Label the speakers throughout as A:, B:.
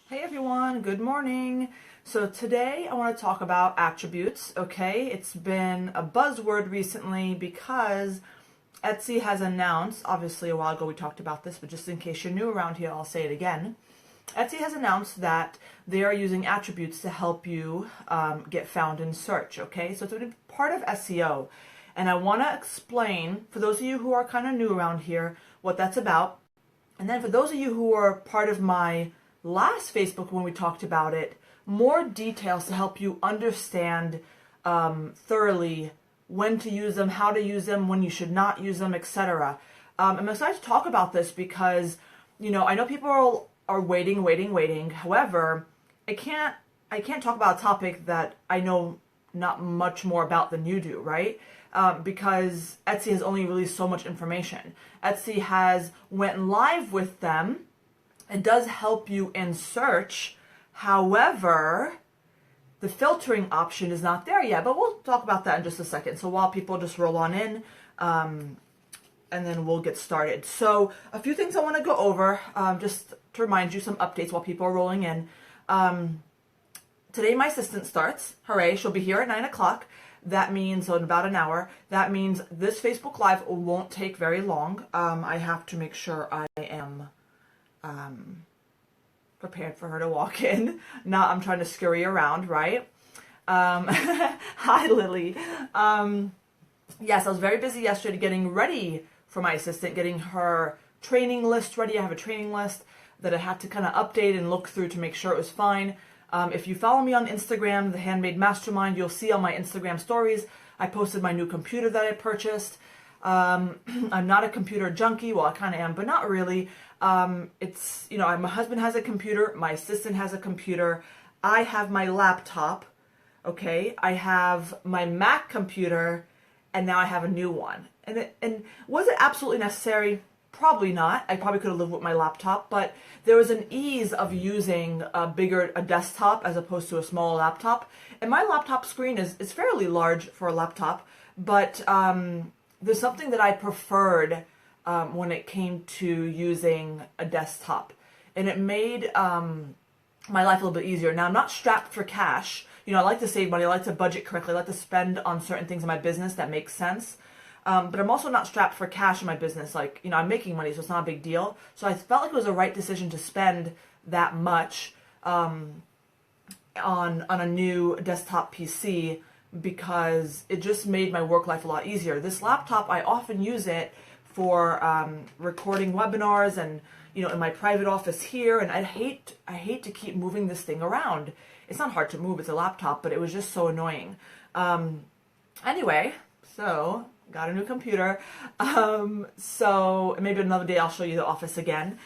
A: Hey everyone, good morning. So today I want to talk about attributes, okay? It's been a buzzword recently because Etsy has announced, obviously a while ago we talked about this, but just in case you're new around here, I'll say it again. Etsy has announced that they are using attributes to help you get found in search, okay? So it's a part of SEO. And I want to explain, for those of you who are kind of new around here, what that's about. And then for those of you who are part of my last Facebook when we talked about it, more details to help you understand thoroughly when to use them, how to use them, when you should not use them, etc. I'm excited to talk about this because, I know people are waiting. However, I can't talk about a topic that I know not much more about than you do, right? Because Etsy has only released so much information. Etsy has went live with them. It does help you in search. However, the filtering option is not there yet, but we'll talk about that in just a second. So while people just roll on in, and then we'll get started. So a few things I want to go over, just to remind you, some updates while people are rolling in. Today my assistant starts. Hooray, she'll be here at 9 o'clock. That means, so in about an hour, that means this Facebook Live won't take very long. I have to make sure I am prepared for her to walk in. Not I'm trying to scurry around, right? Hi, Lily. Yes, I was very busy yesterday getting ready for my assistant, getting her training list ready. I have a training list that I had to kind of update and look through to make sure it was fine. If you follow me on Instagram, The Handmade Mastermind, you'll see on my Instagram stories, I posted my new computer that I purchased. I'm not a computer junkie. Well, I kind of am, but not really. It's, my husband has a computer. My assistant has a computer. I have my laptop. Okay. I have my Mac computer, and now I have a new one. And was it absolutely necessary? Probably not. I probably could have lived with my laptop, but there was an ease of using a desktop as opposed to a small laptop. And my laptop screen is fairly large for a laptop, but there's something that I preferred when it came to using a desktop. And it made my life a little bit easier. Now, I'm not strapped for cash. I like to save money. I like to budget correctly. I like to spend on certain things in my business that make sense. But I'm also not strapped for cash in my business. Like, I'm making money, so it's not a big deal. So I felt like it was the right decision to spend that much on a new desktop PC because it just made my work life a lot easier. This laptop, I often use it for recording webinars and, in my private office here. And I hate to keep moving this thing around. It's not hard to move. It's a laptop, but it was just so annoying. Anyway, so got a new computer. So maybe another day I'll show you the office again.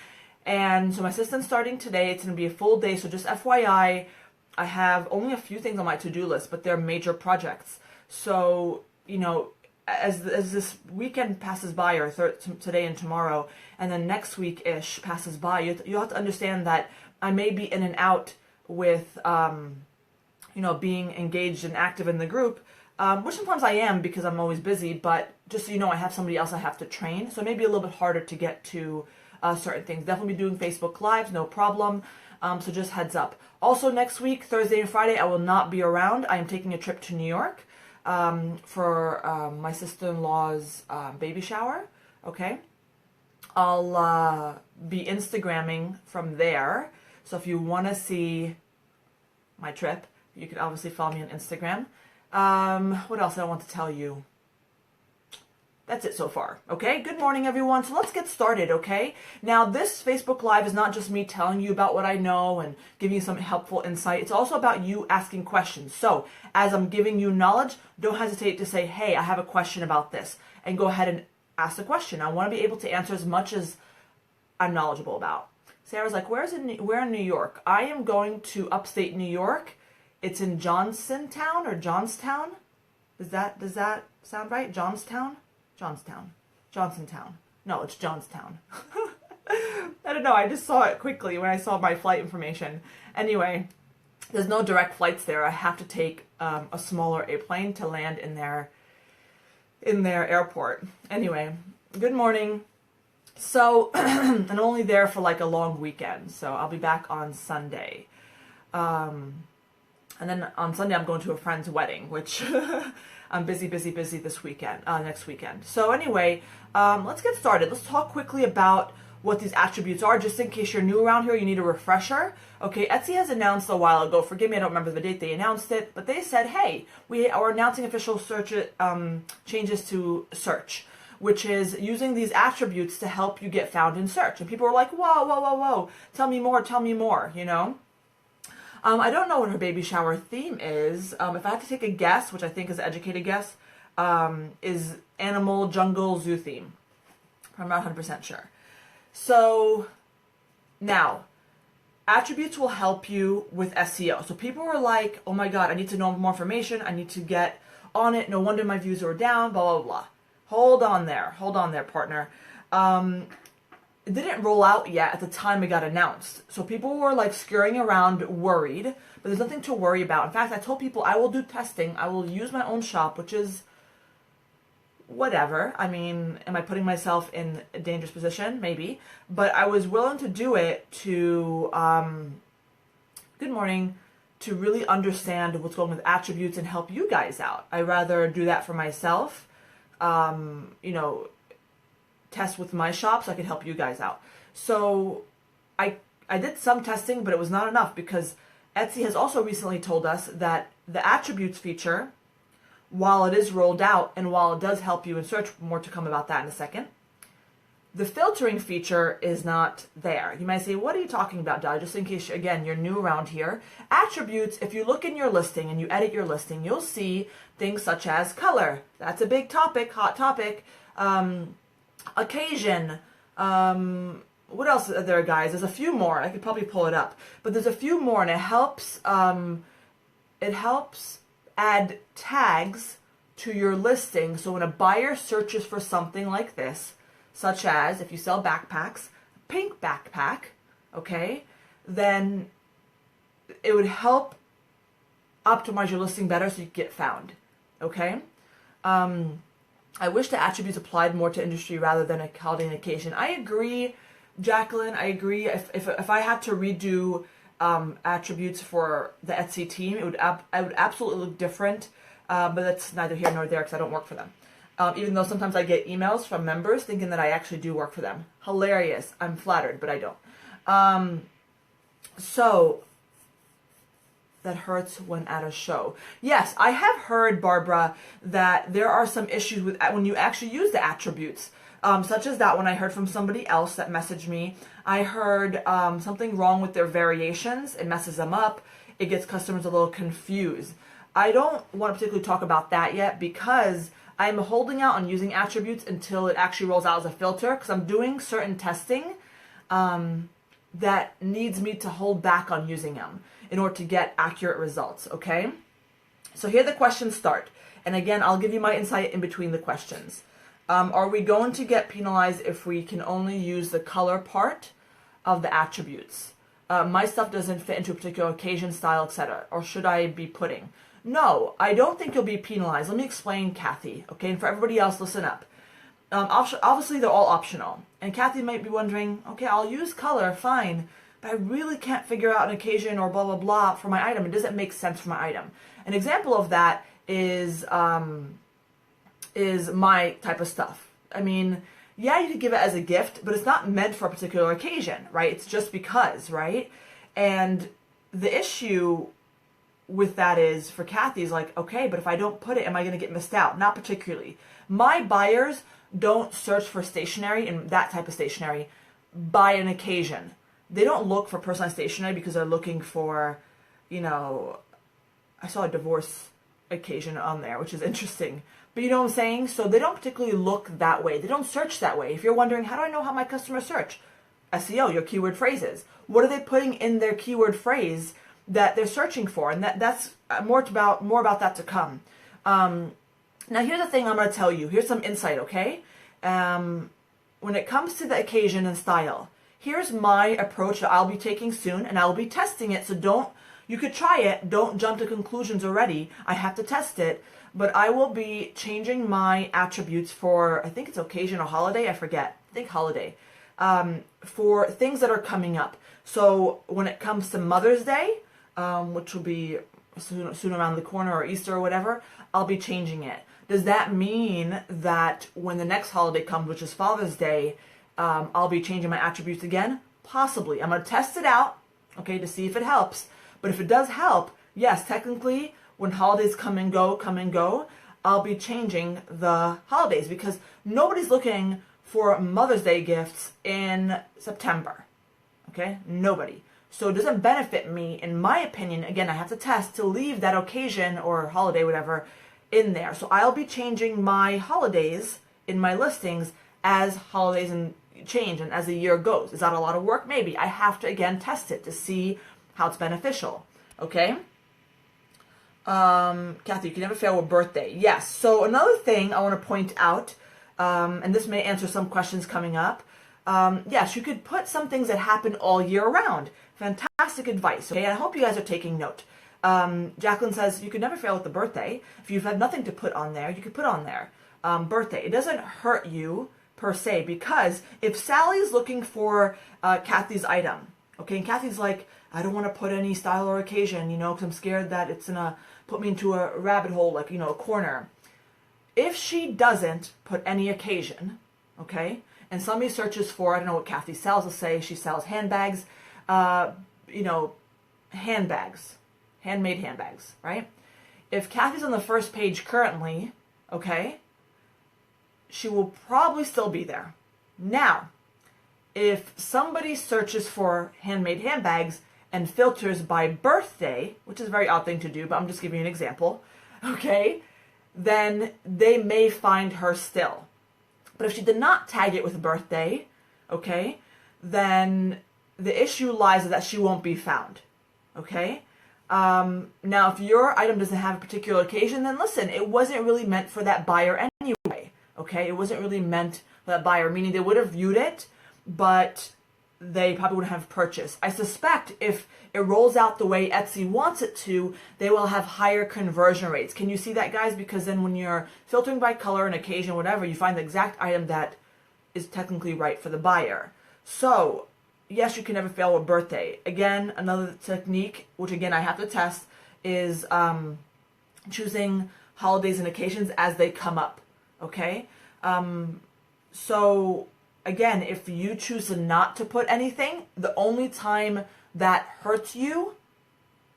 A: And so my assistant's starting today. It's going to be a full day. So just FYI, I have only a few things on my to-do list, but they're major projects. So, as this weekend passes by, or today and tomorrow, and then next week-ish passes by, you have to understand that I may be in and out with, being engaged and active in the group, which sometimes I am because I'm always busy, but just so you know, I have somebody else I have to train, so it may be a little bit harder to get to certain things. Definitely be doing Facebook Lives, no problem, so just heads up. Also next week, Thursday and Friday, I will not be around. I am taking a trip to New York for my sister-in-law's baby shower, okay? I'll be Instagramming from there, so if you want to see my trip, you can obviously follow me on Instagram. What else I want to tell you? That's it so far, okay? Good morning, everyone. So let's get started, okay? Now, this Facebook Live is not just me telling you about what I know and giving you some helpful insight. It's also about you asking questions. So as I'm giving you knowledge, don't hesitate to say, hey, I have a question about this, and go ahead and ask the question. I want to be able to answer as much as I'm knowledgeable about. Sarah's like, where in New York? I am going to upstate New York. It's in Johnsontown or Johnstown. Does that sound right? Johnstown? Johnsontown. No, it's Johnstown. I don't know. I just saw it quickly when I saw my flight information. Anyway, there's no direct flights there. I have to take a smaller airplane to land in their airport. Anyway, good morning. So I'm only there for like a long weekend. So I'll be back on Sunday. And then on Sunday, I'm going to a friend's wedding, which I'm busy this weekend, next weekend. So anyway, let's get started. Let's talk quickly about what these attributes are, just in case you're new around here, you need a refresher. Okay, Etsy has announced a while ago, forgive me, I don't remember the date they announced it, but they said, hey, we are announcing official search changes to search, which is using these attributes to help you get found in search. And people were like, whoa, tell me more, you know? I don't know what her baby shower theme is. If I had to take a guess, which I think is an educated guess, is animal, jungle, zoo theme. I'm not 100% sure. So now, attributes will help you with SEO. So people were like, oh my God, I need to know more information. I need to get on it. No wonder my views are down, blah, blah, blah. Hold on there, partner. It didn't roll out yet at the time it got announced. So people were like scurrying around worried, but there's nothing to worry about. In fact, I told people I will do testing. I will use my own shop, which is whatever. I mean, am I putting myself in a dangerous position? Maybe. But I was willing to do it to, good morning, to really understand what's going on with attributes and help you guys out. I rather do that for myself, you know, test with my shop so I could help you guys out. So I did some testing, but it was not enough because Etsy has also recently told us that the attributes feature, while it is rolled out and while it does help you in search, more to come about that in a second, the filtering feature is not there. You might say, what are you talking about, Dad? Just in case, again, you're new around here. Attributes, if you look in your listing and you edit your listing, you'll see things such as color. That's a big topic, hot topic. Occasion. What else are there, guys? There's a few more. I could probably pull it up. But there's a few more, and it helps add tags to your listing. So when a buyer searches for something like this, such as if you sell backpacks, pink backpack, okay, then it would help optimize your listing better so you get found, okay? I wish the attributes applied more to industry rather than a holiday and occasion. I agree, Jacqueline, I agree. If I had to redo attributes for the Etsy team, it would absolutely look different, but that's neither here nor there because I don't work for them. Even though sometimes I get emails from members thinking that I actually do work for them. Hilarious. I'm flattered, but I don't. So that hurts when at a show. Yes, I have heard, Barbara, that there are some issues with when you actually use the attributes. Such as that one I heard from somebody else that messaged me. I heard something wrong with their variations. It messes them up. It gets customers a little confused. I don't want to particularly talk about that yet because I'm holding out on using attributes until it actually rolls out as a filter because I'm doing certain testing that needs me to hold back on using them in order to get accurate results, okay? So here the questions start. And again, I'll give you my insight in between the questions. Are we going to get penalized if we can only use the color part of the attributes? My stuff doesn't fit into a particular occasion, style, etc. Or should I be putting? No, I don't think you'll be penalized. Let me explain, Kathy, okay? And for everybody else, listen up. Obviously, they're all optional. And Kathy might be wondering, okay, I'll use color, fine, but I really can't figure out an occasion or blah, blah, blah for my item. It doesn't make sense for my item. An example of that is my type of stuff. I mean, yeah, you could give it as a gift, but it's not meant for a particular occasion, right? It's just because, right? And the issue with that is for Kathy's like, okay, but if I don't put it, am I going to get missed out? Not particularly. My buyers don't search for stationery and that type of stationery by an occasion. They don't look for personalized stationery because they're looking for, you know, I saw a divorce occasion on there, which is interesting. But you know what I'm saying? So they don't particularly look that way. They don't search that way. If you're wondering, how do I know how my customers search? SEO, your keyword phrases. What are they putting in their keyword phrase that they're searching for? And that's more about that to come. Now, here's the thing I'm going to tell you. Here's some insight, okay? When it comes to the occasion and style, here's my approach that I'll be taking soon, and I'll be testing it. So you could try it. Don't jump to conclusions already. I have to test it. But I will be changing my attributes for, I think it's occasion or holiday. I forget. I think holiday. for things that are coming up. So when it comes to Mother's Day, which will be soon around the corner, or Easter or whatever, I'll be changing it. Does that mean that when the next holiday comes, which is Father's Day, I'll be changing my attributes again? Possibly. I'm going to test it out, okay, to see if it helps. But if it does help, yes, technically, when holidays come and go, I'll be changing the holidays, because nobody's looking for Mother's Day gifts in September, okay? Nobody. So it doesn't benefit me, in my opinion, again, I have to test, to leave that occasion or holiday, whatever, in there. So I'll be changing my holidays in my listings as holidays and change and as the year goes. Is that a lot of work? Maybe. I have to, again, test it to see how it's beneficial, okay? Kathy, you can never fail with birthday. Yes. So another thing I want to point out, and this may answer some questions coming up. Yes, you could put some things that happen all year round. Fantastic advice. Okay, and I hope you guys are taking note. Jacqueline says you could never fail with the birthday. If you've had nothing to put on there, you could put on there birthday. It doesn't hurt you per se, because if Sally's looking for Kathy's item, okay, and Kathy's like, I don't want to put any style or occasion, you know, because I'm scared that it's gonna put me into a rabbit hole, like, you know, a corner. If she doesn't put any occasion, okay, and somebody searches for, I don't know what Kathy sells, let's say she sells handbags, you know, handbags, handmade handbags, right? If Kathy's on the first page currently, okay, she will probably still be there. Now, if somebody searches for handmade handbags and filters by birthday, which is a very odd thing to do, but I'm just giving you an example, okay, then they may find her still. But if she did not tag it with birthday, okay, then the issue lies that she won't be found, okay? Now, if your item doesn't have a particular occasion, then listen, it wasn't really meant for that buyer anyway, okay? It wasn't really meant for that buyer, meaning they would have viewed it, but they probably wouldn't have purchased. I suspect if it rolls out the way Etsy wants it to, they will have higher conversion rates. Can you see that, guys? Because then when you're filtering by color and occasion, whatever, you find the exact item that is technically right for the buyer. So, yes, you can never fail with birthday. Again, another technique, which again I have to test, is choosing holidays and occasions as they come up, okay? So, again, if you choose not to put anything, the only time that hurts you,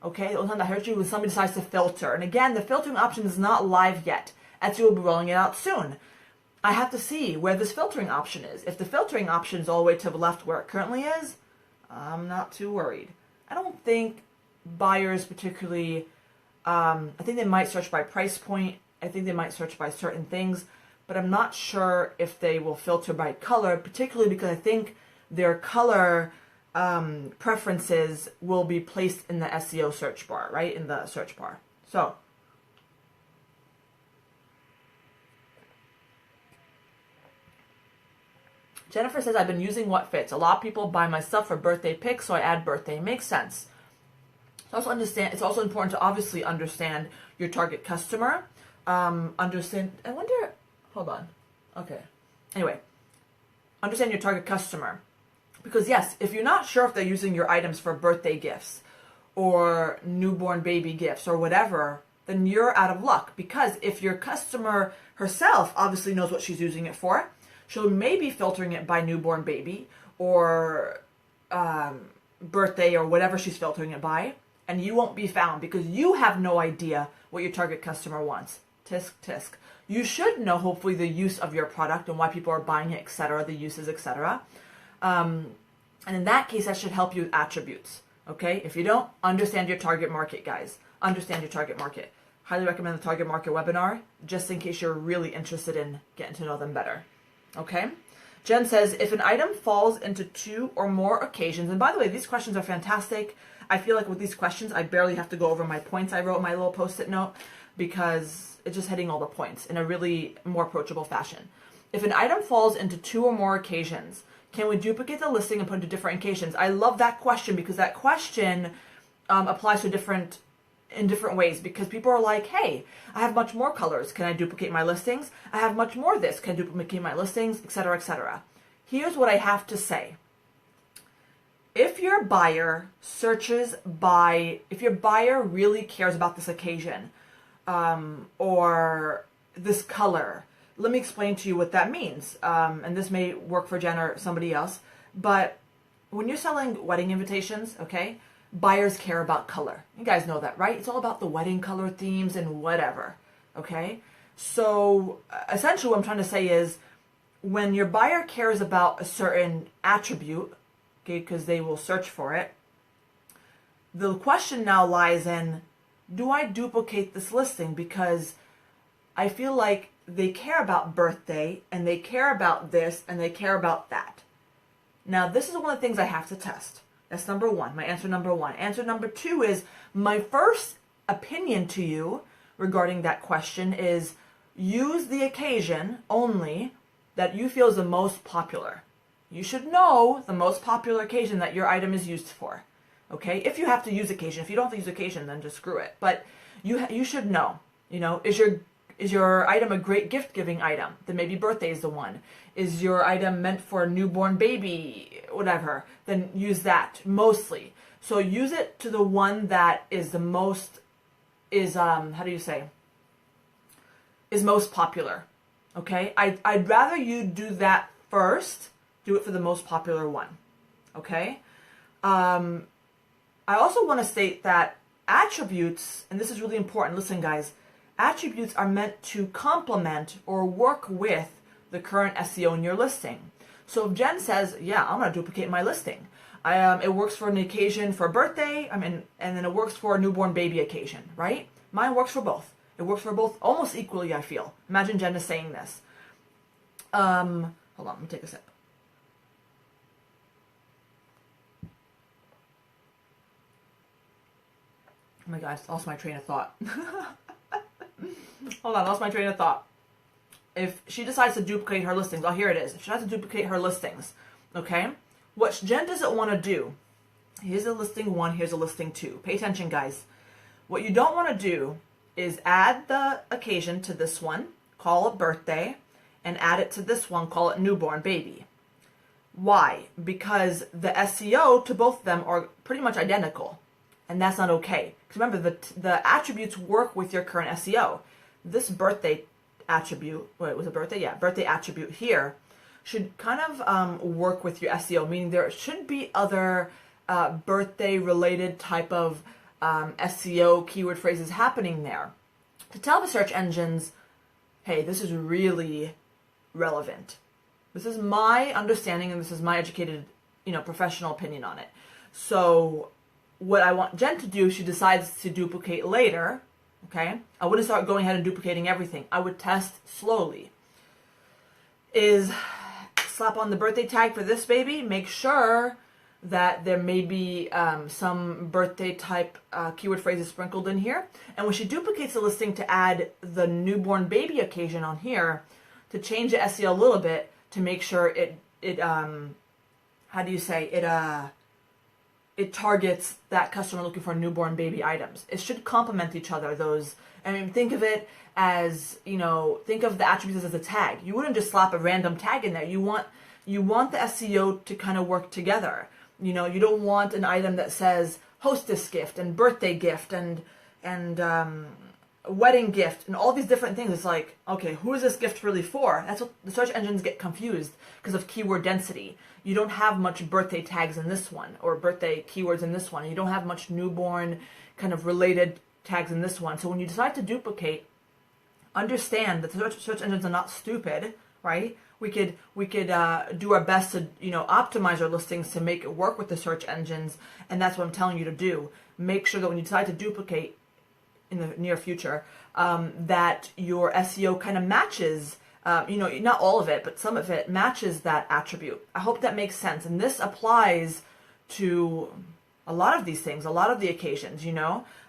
A: okay, the only time that hurts you is when somebody decides to filter. And again, the filtering option is not live yet. Etsy will be rolling it out soon. I have to see where this filtering option is. If the filtering option is all the way to the left where it currently is, I'm not too worried. I don't think buyers particularly, I think they might search by price point. I think they might search by certain things, but I'm not sure if they will filter by color, particularly because I think their color preferences will be placed in the SEO search bar, right? In the search bar. So, Jennifer says, I've been using what fits. A lot of people buy my stuff for birthday pics, so I add birthday. Makes sense. It's also important to obviously understand your target customer. I wonder, hold on. Okay. Anyway, understand your target customer. Because yes, if you're not sure if they're using your items for birthday gifts or newborn baby gifts or whatever, then you're out of luck. Because if your customer herself obviously knows what she's using it for, she'll maybe filtering it by newborn baby or birthday or whatever she's filtering it by, and you won't be found because you have no idea what your target customer wants. Tisk, tisk. You should know, hopefully, the use of your product and why people are buying it, etc., the uses, etc. And in that case, that should help you with attributes, okay? If you don't, understand your target market, guys. Understand your target market. Highly recommend the target market webinar, just in case you're really interested in getting to know them better, okay? Jen says, if an item falls into 2 or more occasions, and by the way, these questions are fantastic. I feel like with these questions, I barely have to go over my points I wrote in my little post-it note because it's just hitting all the points in a really more approachable fashion. If an item falls into 2 or more occasions, can we duplicate the listing and put into different occasions? I love that question because that question applies to in different ways, because people are like, hey, I have much more colors. Can I duplicate my listings? I have much more of this. Can I duplicate my listings, etc., etc. here's what I have to say. If your buyer if your buyer really cares about this occasion, or this color, let me explain to you what that means. And this may work for Jen or somebody else, but when you're selling wedding invitations, okay, buyers care about color. You guys know that, right? It's all about the wedding color themes and whatever, okay? So essentially what I'm trying to say is, when your buyer cares about a certain attribute, okay, because they will search for it, the question now lies in, do I duplicate this listing? Because I feel like they care about birthday, and they care about this, and they care about that. Now, this is one of the things I have to test. That's number one, my answer number one. Answer number two is, my first opinion to you regarding that question is, use the occasion only that you feel is the most popular. You should know the most popular occasion that your item is used for. Okay? If you have to use occasion. If you don't have to use occasion, then just screw it. But you should know. You know, is your item a great gift-giving item? Then maybe birthday is the one. Is your item meant for a newborn baby, whatever? Then use that mostly. So use it to the one that is the most, is most popular. Okay? I'd rather you do that first. Do it for the most popular one. Okay? I also want to state that attributes, and this is really important, listen guys, attributes are meant to complement or work with the current SEO in your listing. So if Jen says, yeah, I'm going to duplicate my listing. It works for an occasion for a birthday, and then it works for a newborn baby occasion, right? Mine works for both. It works for both almost equally, I feel. Imagine Jen is saying this. Hold on, let me take a sip. Oh my gosh, lost my train of thought. Hold on, lost my train of thought. If she decides to duplicate her listings, here it is. If she has to duplicate her listings, okay? What Jen doesn't want to do, here's a listing 1, here's a listing 2. Pay attention, guys. What you don't want to do is add the occasion to this one, call it birthday, and add it to this one, call it newborn baby. Why? Because the SEO to both of them are pretty much identical. And that's not okay. Because remember, the attributes work with your current SEO. This birthday attribute, wait, was it birthday? Yeah, birthday attribute here should kind of work with your SEO, meaning there should be other birthday-related type of SEO keyword phrases happening there to tell the search engines, hey, this is really relevant. This is my understanding, and this is my educated, professional opinion on it. So what I want Jen to do, she decides to duplicate later, okay? I wouldn't start going ahead and duplicating everything. I would test slowly. Is slap on the birthday tag for this baby, make sure that there may be some birthday type keyword phrases sprinkled in here. And when she duplicates the listing, to add the newborn baby occasion on here, to change the SEO a little bit, to make sure it targets that customer looking for newborn baby items. It should complement each other. Think of it as, think of the attributes as a tag. You wouldn't just slap a random tag in there. You want the SEO to kind of work together. You don't want an item that says hostess gift and birthday gift and wedding gift and all these different things. It's like, okay, who is this gift really for? That's what the search engines get confused because of keyword density. You don't have much birthday tags in this one, or birthday keywords in this one. You don't have much newborn kind of related tags in this one. So when you decide to duplicate, understand that the search engines are not stupid, right? We could do our best to optimize our listings to make it work with the search engines, and that's what I'm telling you to do. Make sure that when you decide to duplicate in the near future, that your SEO kind of matches, not all of it, but some of it matches that attribute. I hope that makes sense. And this applies to a lot of these things, a lot of the occasions,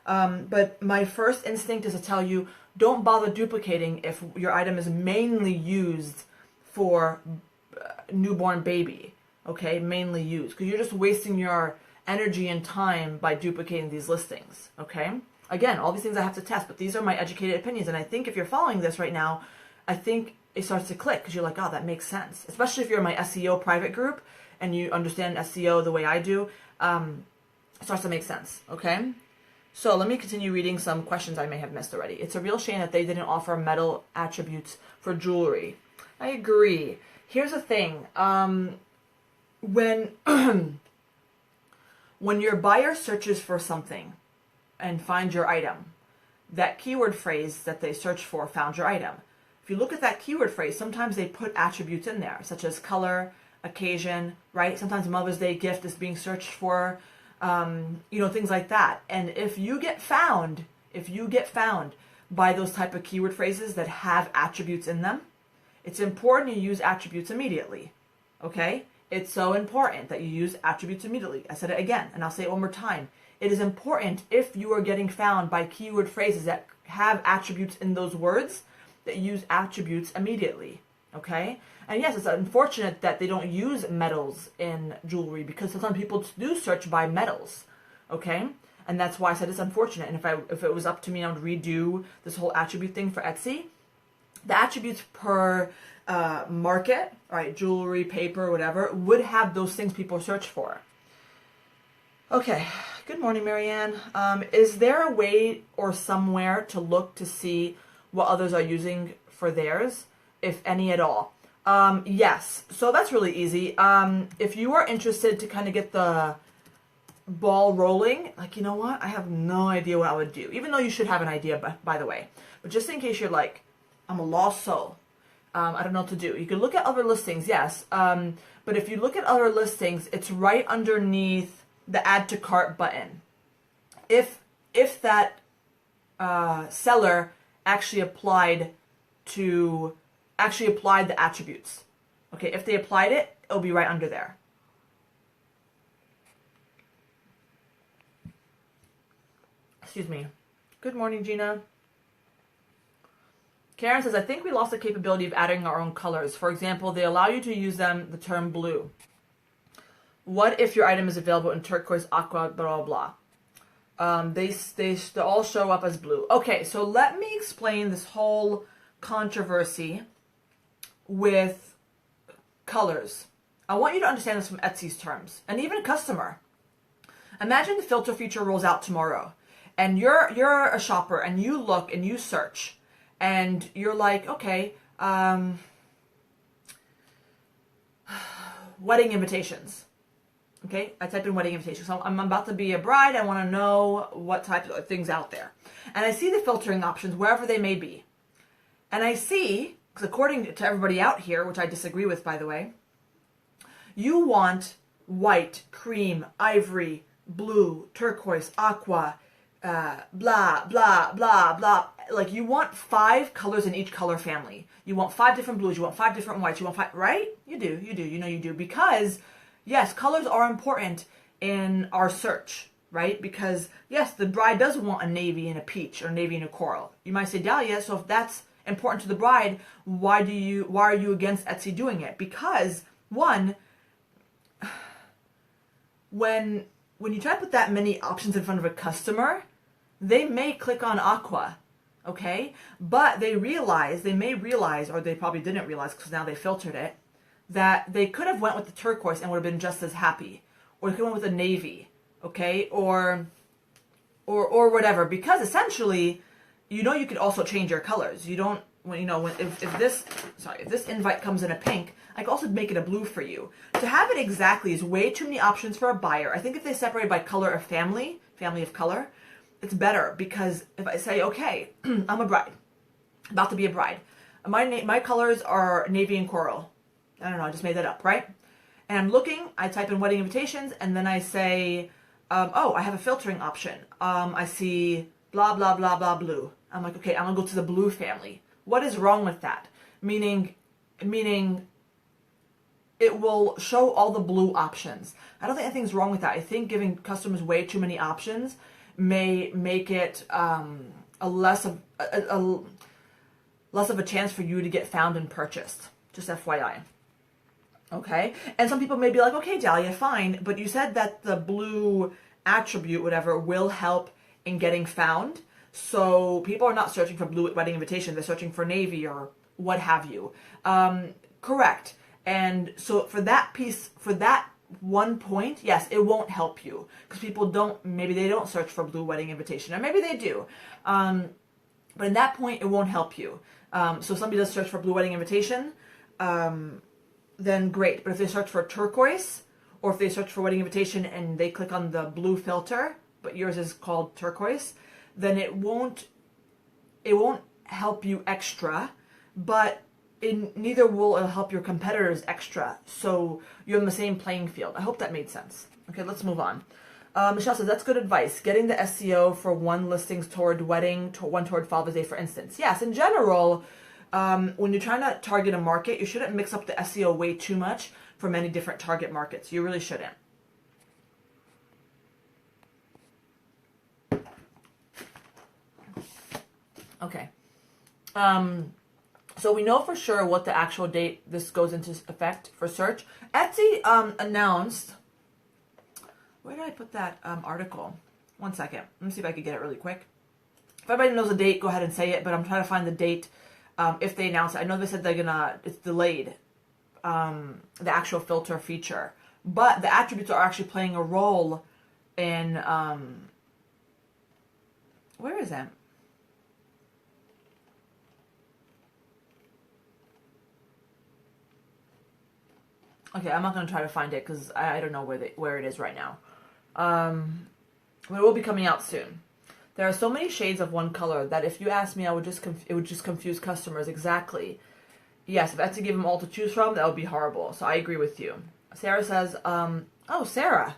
A: But my first instinct is to tell you, don't bother duplicating if your item is mainly used for newborn baby, okay? Mainly used. Because you're just wasting your energy and time by duplicating these listings, okay? Again, all these things I have to test, but these are my educated opinions. And I think if you're following this right now, I think it starts to click because you're like, oh, that makes sense. Especially if you're in my SEO private group and you understand SEO the way I do, it starts to make sense, okay? So let me continue reading some questions I may have missed already. It's a real shame that they didn't offer metal attributes for jewelry. I agree. Here's the thing. When when your buyer searches for something and finds your item, that keyword phrase that they search for found your item. If you look at that keyword phrase, sometimes they put attributes in there, such as color, occasion, right? Sometimes Mother's Day gift is being searched for, things like that. And if you get found by those type of keyword phrases that have attributes in them, it's important you use attributes immediately, okay? It's so important that you use attributes immediately. I said it again, and I'll say it one more time. It is important if you are getting found by keyword phrases that have attributes in those words, that you use attributes immediately, okay? And yes, it's unfortunate that they don't use metals in jewelry because sometimes people do search by metals, okay? And that's why I said it's unfortunate. And if it was up to me, I would redo this whole attribute thing for Etsy. The attributes per market, right, jewelry, paper, whatever, would have those things people search for. Okay, good morning, Marianne. Is there a way or somewhere to look to see what others are using for theirs, if any at all? Yes, so that's really easy. If you are interested to kind of get the ball rolling, like, you know what, I have no idea what I would do, even though you should have an idea, by the way. But just in case you're like, I'm a lost soul, I don't know what to do. You can look at other listings, yes. But if you look at other listings, it's right underneath the add to cart button. If that seller actually applied the attributes, okay, if they applied it, it'll be right under there. Excuse me. Good morning, Gina. Karen says, I think we lost the capability of adding our own colors. For example, they allow you to use the term blue. What if your item is available in turquoise, aqua, blah, blah, blah? They all show up as blue. Okay, so let me explain this whole controversy with colors. I want you to understand this from Etsy's terms, and even customer. Imagine the filter feature rolls out tomorrow, and you're a shopper, and you look and you search, and you're like, okay, wedding invitations. Okay, I type in wedding invitations. So I'm about to be a bride. I want to know what types of things out there. And I see the filtering options, wherever they may be. And I see, because according to everybody out here, which I disagree with, by the way, you want white, cream, ivory, blue, turquoise, aqua, blah, blah, blah, blah. Like, you want 5 colors in each color family. You want 5 different blues. You want 5 different whites. You want 5, right? You do. You know you do. Because, yes, colors are important in our search, right? Because, yes, the bride does want a navy and a peach or navy and a coral. You might say, Dahlia, so if that's important to the bride, why are you against Etsy doing it? Because, one, when you try to put that many options in front of a customer, they may click on aqua, okay? But they may realize, or they probably didn't realize because now they filtered it, that they could have went with the turquoise and would have been just as happy. Or they could have went with a navy, okay? Or whatever. Because essentially, you could also change your colors. You don't, if this invite comes in a pink, I could also make it a blue for you. To have it exactly is way too many options for a buyer. I think if they separate by color or family of color, it's better. Because if I say, okay, I'm a bride, about to be a bride. My colors are navy and coral. I don't know, I just made that up, right? And I'm looking, I type in wedding invitations, and then I say, I have a filtering option. I see blah, blah, blah, blah, blue. I'm like, okay, I'm going to go to the blue family. What is wrong with that? Meaning it will show all the blue options. I don't think anything's wrong with that. I think giving customers way too many options may make it less of a chance for you to get found and purchased. Just FYI. Okay? And some people may be like, okay, Dahlia, fine, but you said that the blue attribute, whatever, will help in getting found. So people are not searching for blue wedding invitation. They're searching for navy or what have you. Correct. And so for that piece, for that one point, yes, it won't help you because people maybe they don't search for blue wedding invitation, or maybe they do. But in that point, it won't help you. So if somebody does search for blue wedding invitation, then great. But if they search for turquoise, or if they search for wedding invitation and they click on the blue filter, but yours is called turquoise, then it won't help you extra, but neither will it help your competitors extra. So you're in the same playing field. I hope that made sense. Okay, let's move on. Michelle says, that's good advice. Getting the SEO for one listings toward wedding, one toward Father's Day, for instance. Yes, in general, when you're trying to target a market, you shouldn't mix up the SEO way too much for many different target markets. You really shouldn't. Okay. So we know for sure what the actual date this goes into effect for search. Etsy announced, where did I put that article? One second. Let me see if I can get it really quick. If everybody knows the date, go ahead and say it, but I'm trying to find the date if they announce it. I know they said it's delayed, the actual filter feature. But the attributes are actually playing a role in, where is it? Okay, I'm not going to try to find it because I don't know where it is right now. But it will be coming out soon. There are so many shades of one color that if you ask me, it would just confuse customers. Exactly. Yes, if Etsy gave them all to choose from, that would be horrible. So I agree with you. Sarah says, oh, Sarah.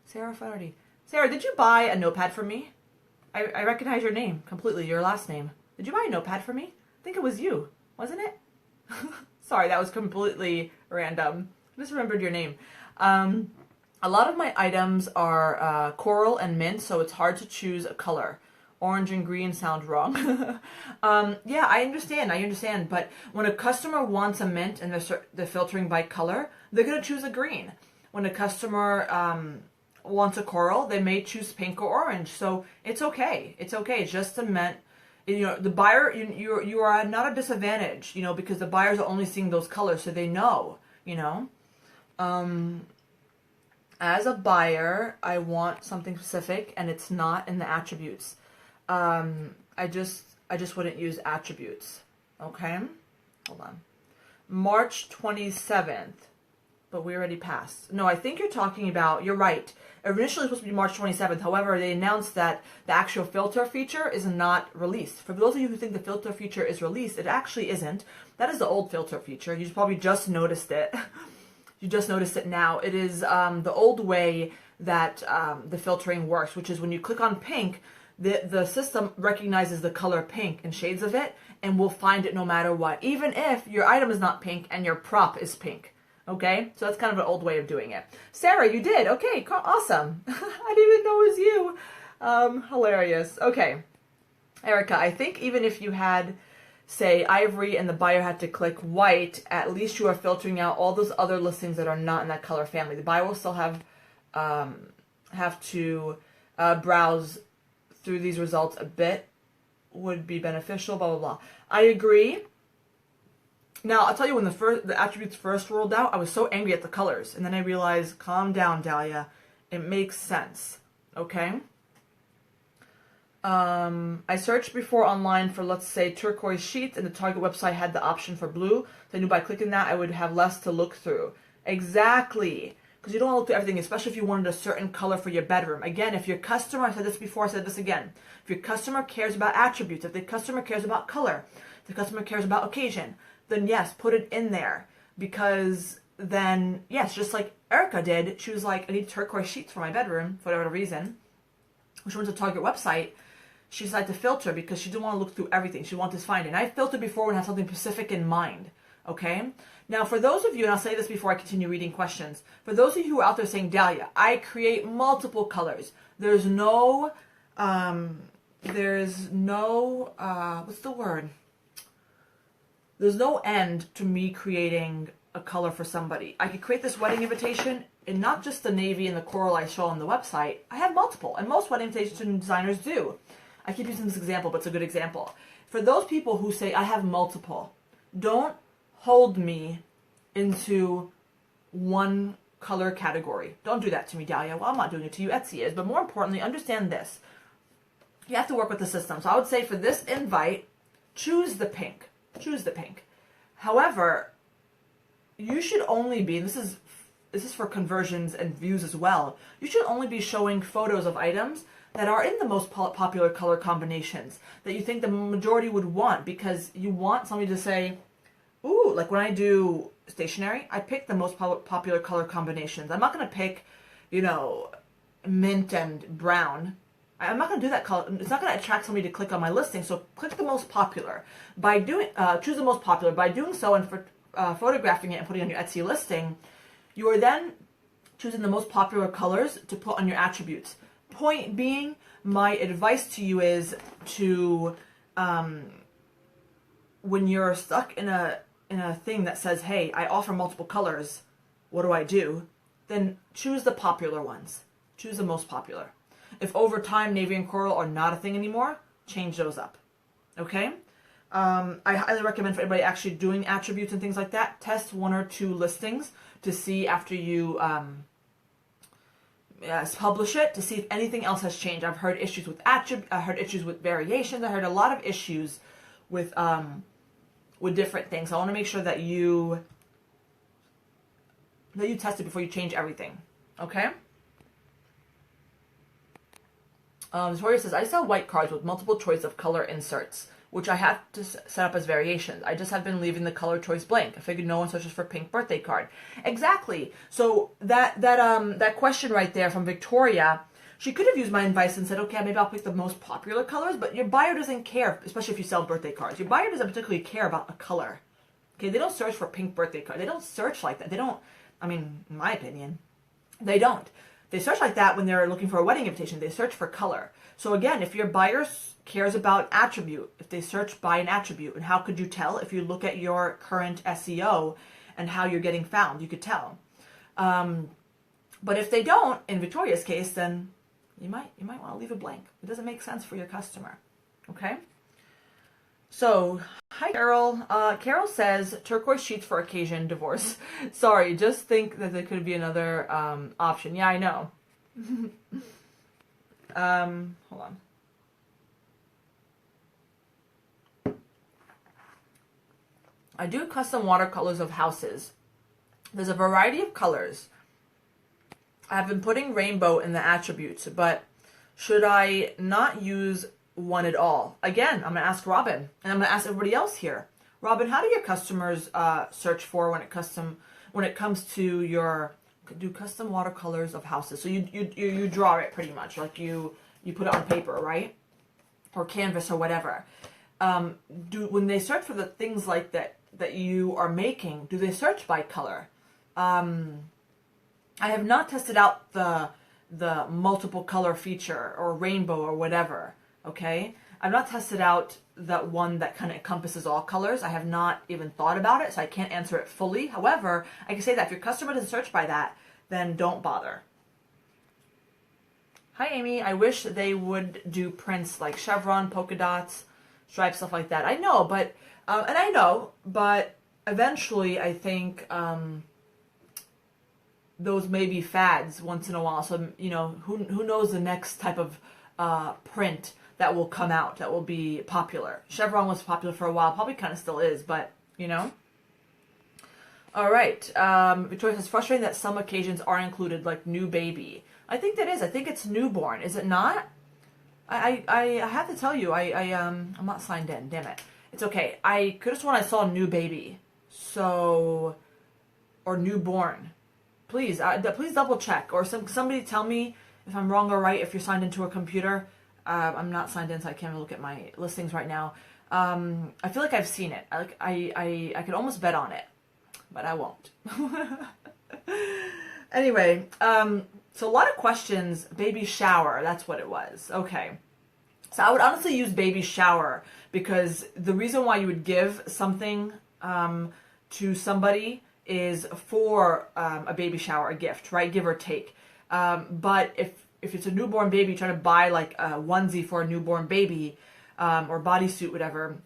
A: Sarah Flaherty. Sarah, did you buy a notepad for me? I recognize your name completely, your last name. Did you buy a notepad for me? I think it was you, wasn't it? Sorry, that was completely random. I just remembered your name. A lot of my items are coral and mint, so it's hard to choose a color. Orange and green sound wrong. Yeah, I understand. But when a customer wants a mint and they're filtering by color, they're going to choose a green. When a customer wants a coral, they may choose pink or orange. So it's okay. It's okay. It's just a mint. You know, the buyer, you are not at a disadvantage, you know, because the buyers are only seeing those colors, so they know, you know. As a buyer, I want something specific, and it's not in the attributes. I just wouldn't use attributes. Okay, hold on. March 27th, but we already passed. No, I think you're talking about. You're right. Initially, it was supposed to be March 27th. However, they announced that the actual filter feature is not released. For those of you who think the filter feature is released, it actually isn't. That is the old filter feature. You probably just noticed it. You just noticed it now. It is the old way that the filtering works, which is when you click on pink, the system recognizes the color pink and shades of it and will find it no matter what, even if your item is not pink and your prop is pink. Okay, so that's kind of an old way of doing it. Sarah, you did. Okay, awesome. I didn't even know it was you. Hilarious. Okay, Erica, I think even if you had, say, ivory and the buyer had to click white, at least you are filtering out all those other listings that are not in that color family. The buyer will still have to browse through these results a bit. Would be beneficial, blah, blah, blah. I agree. Now, I'll tell you, when the attributes first rolled out, I was so angry at the colors. And then I realized, calm down, Dahlia. It makes sense. Okay? I searched before online for, let's say, turquoise sheets, and the Target website had the option for blue. So I knew by clicking that, I would have less to look through. Exactly. Because you don't want to look through everything, especially if you wanted a certain color for your bedroom. Again, if your customer, I said this before, I said this again. If your customer cares about attributes, if the customer cares about color, if the customer cares about occasion, then yes, put it in there. Because then, yes, just like Erica did, she was like, I need turquoise sheets for my bedroom, for whatever reason. When she went to the Target website, she decided to filter because she didn't want to look through everything. She wanted to find it. And I filtered before when I had something specific in mind. Okay? Now, for those of you, and I'll say this before I continue reading questions, for those of you who are out there saying, Dahlia, I create multiple colors. There's no, what's the word? There's no end to me creating a color for somebody. I could create this wedding invitation, and not just the navy and the coral I show on the website. I have multiple, and most wedding invitation designers do. I keep using this example, but it's a good example. For those people who say, I have multiple, don't hold me into one color category. Don't do that to me, Dahlia. Well, I'm not doing it to you. Etsy is. But more importantly, understand this. You have to work with the system. So I would say for this invite, choose the pink. Choose the pink. However, you should only be, and this is for conversions and views as well, you should only be showing photos of items that are in the most popular color combinations that you think the majority would want, because you want somebody to say, ooh, like when I do stationery, I pick the most popular color combinations. I'm not going to pick, mint and brown. I'm not going to do that color. It's not going to attract somebody to click on my listing. So click the most popular. By doing, choose the most popular. By doing so and for photographing it and putting it on your Etsy listing, you are then choosing the most popular colors to put on your attributes. Point being, my advice to you is to, when you're stuck in a thing that says, hey, I offer multiple colors, what do I do? Then choose the popular ones. Choose the most popular. If over time navy and coral are not a thing anymore, change those up. Okay? I highly recommend for everybody actually doing attributes and things like that, test 1 or 2 listings to see after you publish it, to see if anything else has changed. I've heard issues with I heard issues with variations. I heard a lot of issues with different things. So I want to make sure that you test it before you change everything. Okay? Victoria says, I sell white cards with multiple choice of color inserts, which I have to set up as variations. I just have been leaving the color choice blank. I figured no one searches for pink birthday card. Exactly. So that question right there from Victoria, she could have used my advice and said, okay, maybe I'll pick the most popular colors, but your buyer doesn't care, especially if you sell birthday cards. Your buyer doesn't particularly care about a color. Okay, they don't search for pink birthday card. They don't search like that. They don't, in my opinion, they don't. They search like that when they're looking for a wedding invitation. They search for color. So again, if your buyer cares about attribute, if they search by an attribute, and how could you tell? If you look at your current SEO and how you're getting found, you could tell. But if they don't, in Victoria's case, then you might want to leave it blank. It doesn't make sense for your customer. Okay? So, hi Carol. Carol says, turquoise sheets for occasion, divorce. Sorry, just think that there could be another option. Yeah, I know. Hold on. I do custom watercolors of houses. There's a variety of colors. I've been putting rainbow in the attributes, but should I not use one at all? Again, I'm going to ask Robin, and I'm going to ask everybody else here. Robin, how do your customers search for when it comes to your custom watercolors of houses? So you draw it pretty much, like you put it on paper, right? Or canvas or whatever. When they search for the things like that you are making, do they search by color? I have not tested out the multiple color feature or rainbow or whatever. Okay, I've not tested out that one that kind of encompasses all colors. I have not even thought about it, so I can't answer it fully. However, I can say that if your customer doesn't search by that, then don't bother. Hi Amy, I wish they would do prints like chevron, polka dots, stripes, stuff like that. I know, but eventually I think those may be fads once in a while. So who knows the next type of print that will come out that will be popular. Chevron was popular for a while, probably kind of still is, but All right. Victoria says, frustrating that some occasions are included, like new baby. I think that is. I think it's newborn. Is it not? I have to tell you, I'm not signed in. Damn it. It's okay. I could have sworn I saw new baby. So, or newborn. Please double check. Or somebody tell me if I'm wrong or right, if you're signed into a computer. I'm not signed in, so I can't look at my listings right now. I feel like I've seen it. I could almost bet on it, but I won't. Anyway, so a lot of questions. Baby shower, that's what it was. Okay. So I would honestly use baby shower, because the reason why you would give something to somebody is for a baby shower, a gift, right? Give or take. But if it's a newborn baby, trying to buy like a onesie for a newborn baby, or bodysuit, whatever,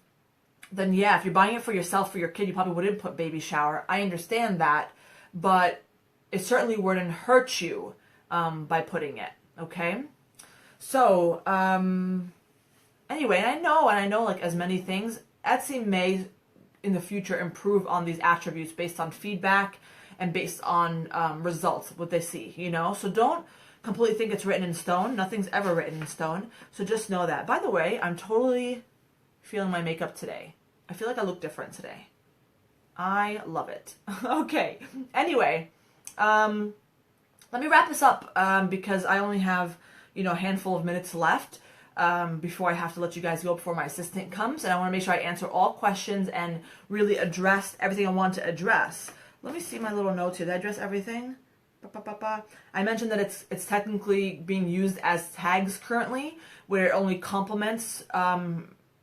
A: then yeah, if you're buying it for yourself, for your kid, you probably wouldn't put baby shower. I understand that, but it certainly wouldn't hurt you by putting it, okay? So, anyway, and I know like as many things, Etsy may in the future improve on these attributes based on feedback and based on results, what they see, you know? So don't completely think it's written in stone. Nothing's ever written in stone. So just know that. By the way, I'm totally feeling my makeup today. I feel like I look different today. I love it. Okay. Anyway, let me wrap this up because I only have, a handful of minutes left before I have to let you guys go before my assistant comes. And I want to make sure I answer all questions and really address everything I want to address. Let me see my little notes here. Did I address everything? I mentioned that it's technically being used as tags currently, where it only complements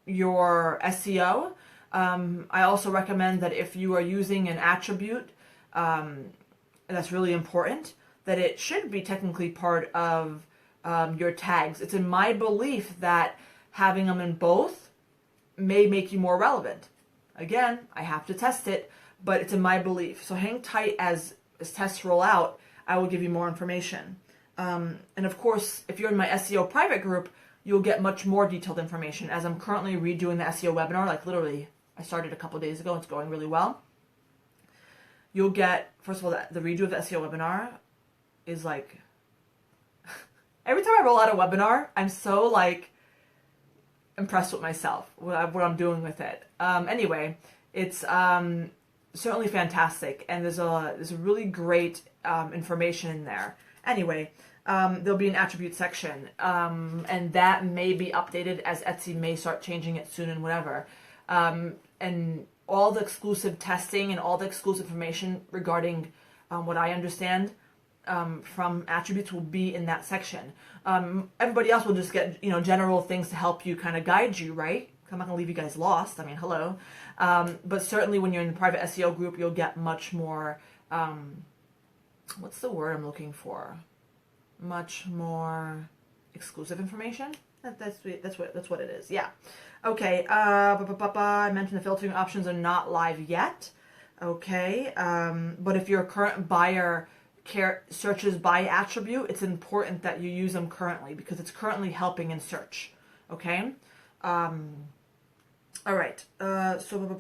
A: your SEO. I also recommend that if you are using an attribute, and that's really important, that it should be technically part of your tags. It's in my belief that having them in both may make you more relevant. Again, I have to test it, but it's in my belief. So hang tight as tests roll out. I will give you more information. And of course, if you're in my SEO private group, you'll get much more detailed information, as I'm currently redoing the SEO webinar. Like literally, I started a couple days ago. It's going really well. You'll get, first of all, the redo of the SEO webinar is like, every time I roll out a webinar, I'm so like impressed with myself, what I'm doing with it. Anyway, it's certainly fantastic, and there's a really great information in there. Anyway, there'll be an attribute section, and that may be updated as Etsy may start changing it soon and whatever. And all the exclusive testing and all the exclusive information regarding what I understand from attributes will be in that section. Everybody else will just get, general things to help you, kind of guide you, right? I'm not going to leave you guys lost. I mean, hello. But certainly when you're in the private SEO group, you'll get much more, what's the word I'm looking for? Much more exclusive information. That's what it is. Yeah. Okay. I mentioned the filtering options are not live yet. Okay. But if your current buyer searches by attribute, it's important that you use them currently because it's currently helping in search. Okay. All right. So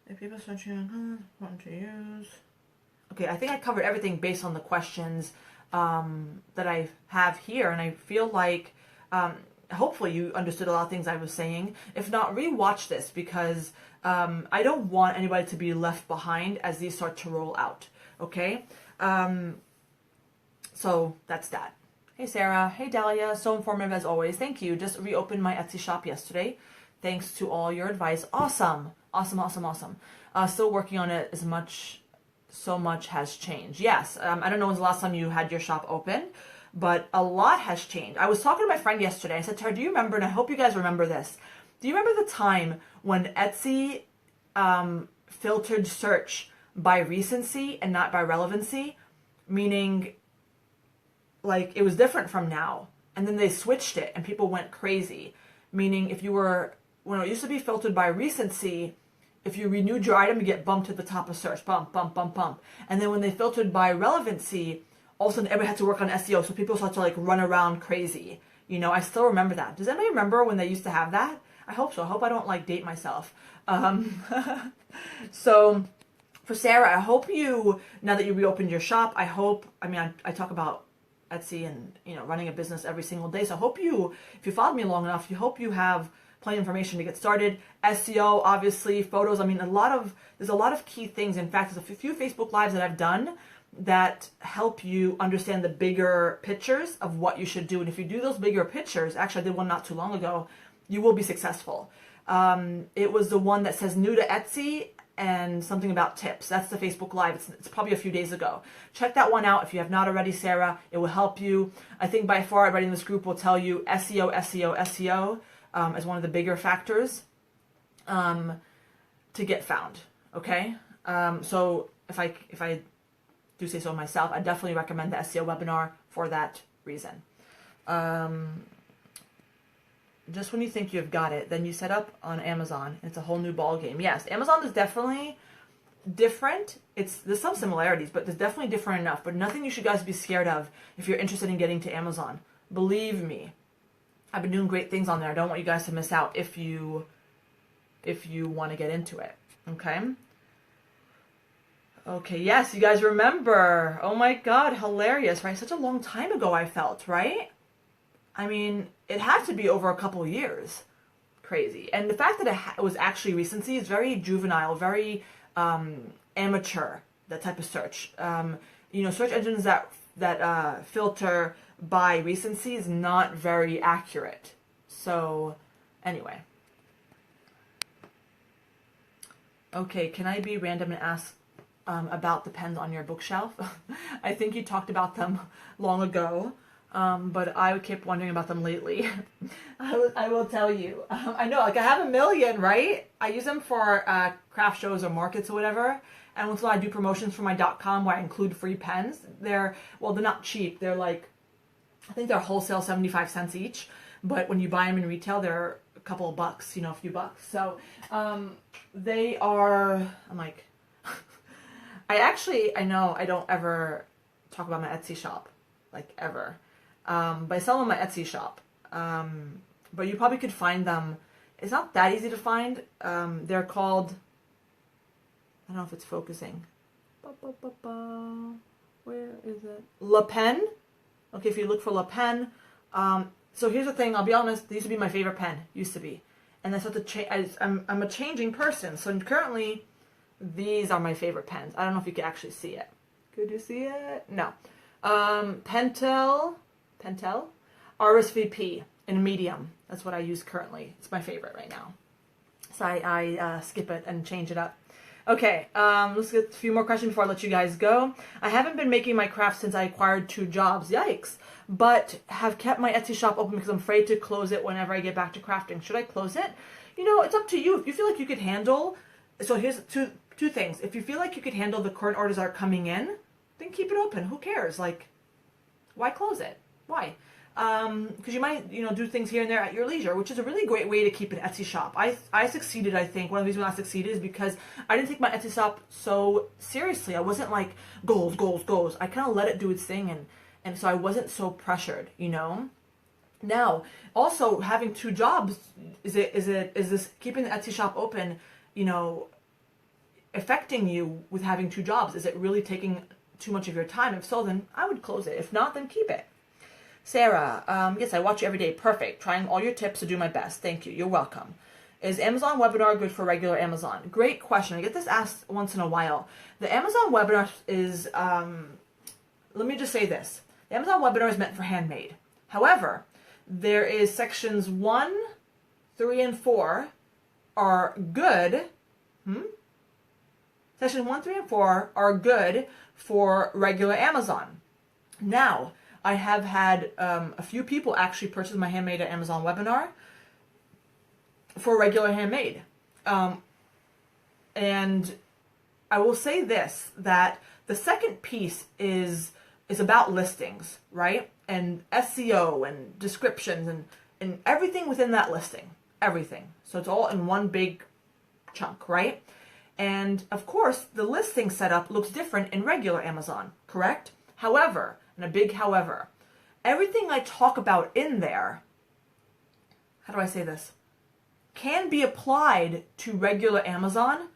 A: if people searching, want to use. Okay, I think I covered everything based on the questions that I have here, and I feel like hopefully you understood a lot of things I was saying. If not, rewatch this because I don't want anybody to be left behind as these start to roll out. Okay, so that's that. Hey Sarah, hey Dahlia, so informative as always. Thank you. Just reopened my Etsy shop yesterday. Thanks to all your advice. Awesome. Still working on it so much has changed. Yes, I don't know when's the last time you had your shop open, but a lot has changed. I was talking to my friend yesterday. I said to her, do you remember, and I hope you guys remember this, do you remember the time when Etsy filtered search by recency and not by relevancy? Meaning, like, it was different from now. And then they switched it and people went crazy. Meaning, when it used to be filtered by recency, if you renewed your item, you get bumped to the top of search. Bump. And then when they filtered by relevancy, all of a sudden everybody had to work on SEO. So people started to like run around crazy. I still remember that. Does anybody remember when they used to have that? I hope so. I hope I don't like date myself. So for Sarah, I hope now that you reopened your shop, I talk about Etsy and, running a business every single day. So I hope if you followed me long enough, you hope you have plenty of information to get started. SEO, obviously, photos. I mean, there's a lot of key things. In fact, there's a few Facebook Lives that I've done that help you understand the bigger pictures of what you should do. And if you do those bigger pictures, actually I did one not too long ago, you will be successful. It was the one that says new to Etsy and something about tips. That's the Facebook Live. It's probably a few days ago. Check that one out if you have not already, Sarah. It will help you. I think by far everybody in this group will tell you SEO as one of the bigger factors to get found. Okay, so if I do say so myself, I definitely recommend the SEO webinar for that reason. Just when you think you've got it, then you set up on Amazon. It's a whole new ball game. Yes, Amazon is definitely different. There's some similarities, but there's definitely different enough. But nothing you should guys be scared of if you're interested in getting to Amazon. Believe me, I've been doing great things on there. I don't want you guys to miss out if you want to get into it. Okay. Okay, yes, you guys remember. Oh my God, hilarious, right? Such a long time ago, I felt, right? I mean, it had to be over a couple of years. Crazy. And the fact that it was actually recency is very juvenile, very amateur, that type of search. Search engines that filter by recency is not very accurate. So, anyway. Okay, can I be random and ask about the pens on your bookshelf? I think you talked about them long ago. But I kept wondering about them lately. I will tell you. I know, like I have a million, right? I use them for craft shows or markets or whatever. And once in a while I do promotions for my .com where I include free pens. They're not cheap. They're like, I think they're wholesale 75 cents each. But when you buy them in retail, they're a couple of bucks, a few bucks. So they are, I'm like, I know I don't ever talk about my Etsy shop, like ever. But I sell them on my Etsy shop. But you probably could find them. It's not that easy to find. They're called, I don't know if it's focusing. Where is it? La Pen. Okay, if you look for La Pen. So here's the thing, I'll be honest, they used to be my favorite pen. Used to be. And I started to change. I'm a changing person. So currently, these are my favorite pens. I don't know if you can actually see it. Could you see it? No. Pentel RSVP in medium. That's what I use currently. It's my favorite right now. So I skip it and change it up. Okay, let's get a few more questions before I let you guys go. I haven't been making my craft since I acquired 2 jobs. Yikes. But have kept my Etsy shop open because I'm afraid to close it whenever I get back to crafting. Should I close it? It's up to you. If you feel like you could handle... So here's two things. If you feel like you could handle the current orders that are coming in, then keep it open. Who cares? Like, why close it? Why? Because you might, do things here and there at your leisure, which is a really great way to keep an Etsy shop. I succeeded, I think. One of the reasons I succeeded is because I didn't take my Etsy shop so seriously. I wasn't like, goals. I kind of let it do its thing, and so I wasn't so pressured, Now, also, having 2 jobs, is this keeping the Etsy shop open, affecting you with having 2 jobs? Is it really taking too much of your time? If so, then I would close it. If not, then keep it. Sarah, yes, I watch you every day. Perfect. Trying all your tips to do my best. Thank you. You're welcome. Is Amazon webinar good for regular Amazon? Great question. I get this asked once in a while. The Amazon webinar is, let me just say this. The Amazon webinar is meant for handmade. However, there is sections 1, 3, and 4 are good. Sections 1, 3, and 4 are good for regular Amazon. Now, I have had a few people actually purchase my handmade at Amazon webinar for regular handmade. And I will say this, that the second piece is about listings, right? And SEO and descriptions and everything within that listing. Everything. So it's all in one big chunk, right? And of course, the listing setup looks different in regular Amazon, correct? However, and a big however, everything I talk about in there, how do I say this, can be applied to regular Amazon,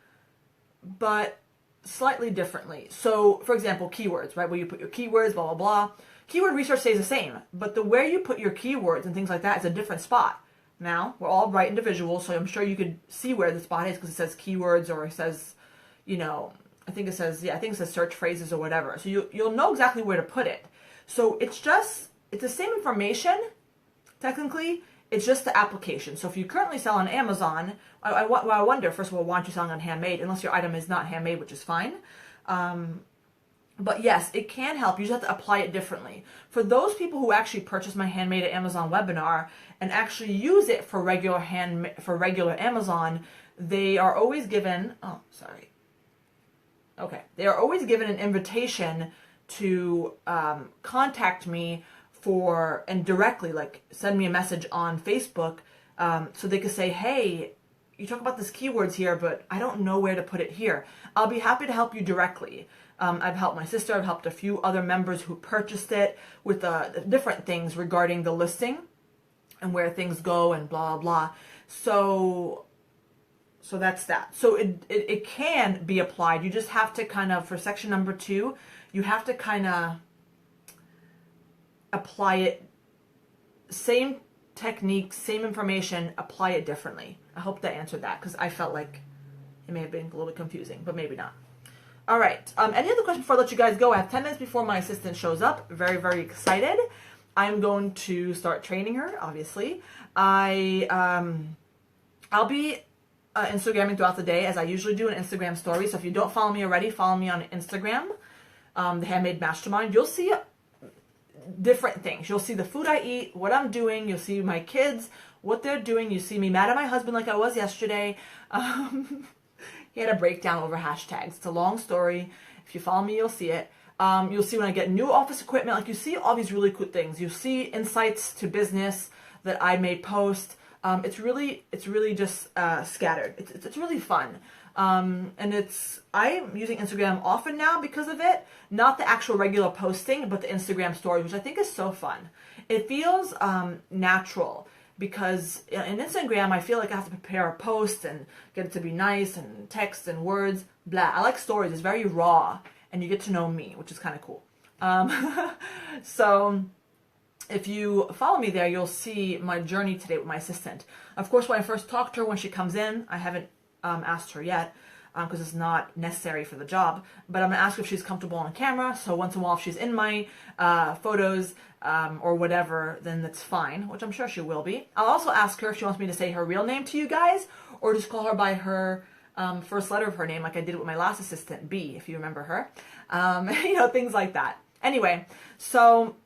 A: but slightly differently. So, for example, keywords, right? Where you put your keywords, blah, blah, blah. Keyword research stays the same, but the where you put your keywords and things like that is a different spot. Now, we're all bright individuals, so I'm sure you could see where the spot is because it says keywords or it says, I think it says search phrases or whatever. So you'll know exactly where to put it. So it's the same information, technically, it's just the application. So if you currently sell on Amazon, I wonder, first of all, why aren't you selling on handmade? Unless your item is not handmade, which is fine. But yes, it can help. You just have to apply it differently. For those people who actually purchase my handmade at Amazon webinar and actually use it for regular Amazon, they are always given, they are always given an invitation to contact me and directly, like send me a message on Facebook, so they could say, hey, you talk about this keywords here, but I don't know where to put it here. I'll be happy to help you directly. I've helped my sister, I've helped a few other members who purchased it with different things regarding the listing and where things go and blah, blah. So that's that. So it can be applied. You just have to kind of, for section number 2, you have to kind of apply it, same technique, same information, apply it differently. I hope that answered that, because I felt like it may have been a little bit confusing, but maybe not. All right. Any other questions before I let you guys go? I have 10 minutes before my assistant shows up. Very, very excited. I'm going to start training her, obviously. I'll be Instagramming throughout the day, as I usually do, an Instagram story. So if you don't follow me already, follow me on Instagram, the Handmade Mastermind. You'll see different things. You'll see the food I eat, what I'm doing. You'll see my kids, what they're doing. You see me mad at my husband like I was yesterday. He had a breakdown over hashtags. It's a long story. If you follow me, you'll see it. You'll see when I get new office equipment. Like, you see all these really cool things. You see insights to business that I may post. It's really just scattered. It's really fun. And I'm using Instagram often now because of it. Not the actual regular posting, but the Instagram stories, which I think is so fun. It feels natural, because in Instagram, I feel like I have to prepare a post and get it to be nice and text and words, blah. I like stories. It's very raw, and you get to know me, which is kind of cool. So if you follow me there, you'll see my journey today with my assistant. Of course, when I first talked to her, when she comes in, I haven't asked her yet, because it's not necessary for the job, but I'm going to ask her if she's comfortable on camera. So once in a while, if she's in my photos or whatever, then that's fine, which I'm sure she will be. I'll also ask her if she wants me to say her real name to you guys, or just call her by her first letter of her name, like I did with my last assistant, B, if you remember her. Things like that. Anyway, so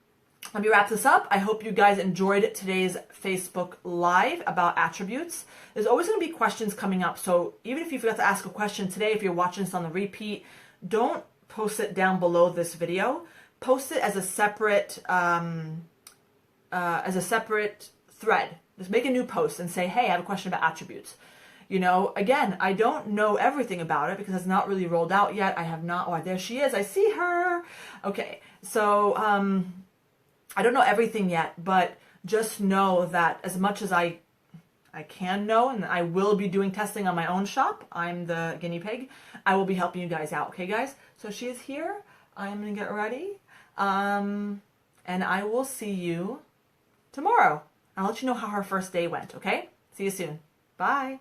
A: let me wrap this up. I hope you guys enjoyed today's Facebook Live about attributes. There's always going to be questions coming up, so even if you forgot to ask a question today, if you're watching this on the repeat, don't post it down below this video. Post it as a separate thread. Just make a new post and say, hey, I have a question about attributes. Again, I don't know everything about it because it's not really rolled out yet. I have not. Oh, there she is. I see her. Okay, so I don't know everything yet, but just know that as much as I can know, and I will be doing testing on my own shop, I'm the guinea pig, I will be helping you guys out. Okay, guys? So she is here. I'm going to get ready. And I will see you tomorrow. I'll let you know how her first day went, okay? See you soon. Bye.